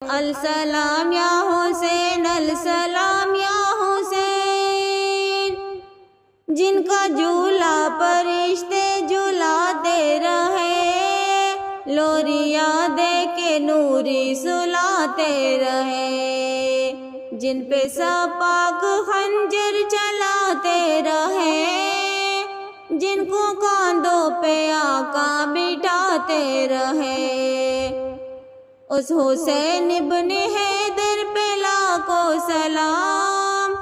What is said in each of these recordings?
अल सलाम या हुसैन, अल सलाम या हुसैन, जिनका झूला परिश्ते झुलाते रहे, लोरिया दे के नूरी सुलाते रहे, जिन पे सपाक खंजर चलाते रहे, जिनको कांधों पे आका बिठाते रहे। उस हुसैन इब्न हैदर पे लाखों सलाम,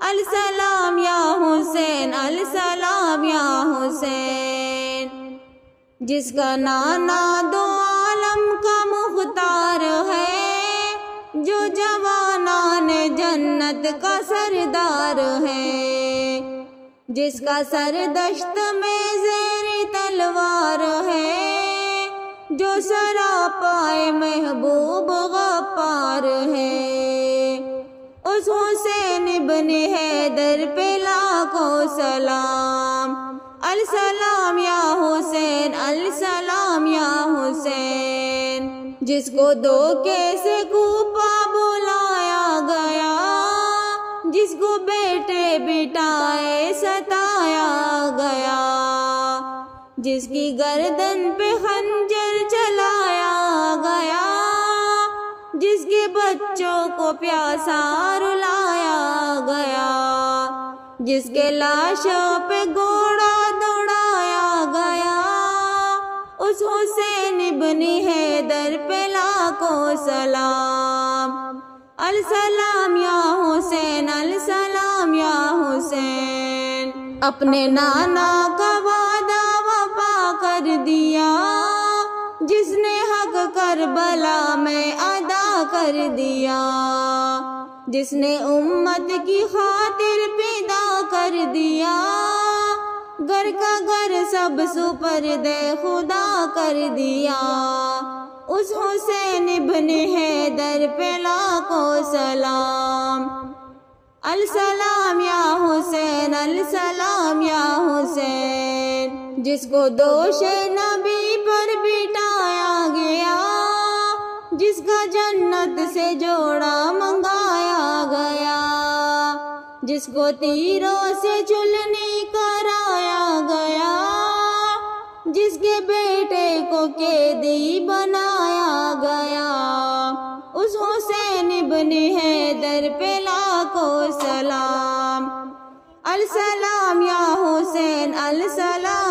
अल सलाम या हुसैन, अल सलाम या हुसैन, जिसका नाना दो आलम का मुख्तार है, जो जवानान जन्नत का सरदार है, जिसका सर दश्त में ज़ेर तलवार है, जो सरापाए महबूब गफ्फार है। उस हुसैन इब्न हैदर पे लाखों सलाम, अल सलाम या हुसैन, अल सलाम या हुसैन, जिसको धोखे से कूपा बुलाया गया, जिसको बेटे बिटाए सताया गया, जिसकी गर्दन पे खंजर चलाया गया, जिसके बच्चों को प्यासा रुलाया गया, जिसके लाशों पे घोड़ा दौड़ाया गया, उस हुसैन इब्न हैदर पे लाखों सलाम, अल सलाम या हुसैन, अल सलाम या हुसैन। अपने नाना का वादा वफा कर दिया, जिसने हक करबला में अदा कर दिया, जिसने उम्मत की खातिर पैदा कर दिया, घर का घर सब सुपर्दे खुदा कर दिया। उस हुसैन इब्न हैदर पे लाखों सलाम, अल सलाम या हुसैन, अल सलाम या हुसैन, जिसको दोष नबी पर बिठाया गया, जिसका जन्नत से जोड़ा मंगाया गया, जिसको तीरों से चुलनी कराया गया, जिसके बेटे को कैदी बनाया गया, उस हुसैन इब्न हैदर पे लाखों सलाम, अल सलाम या हुसैन, अल सलाम।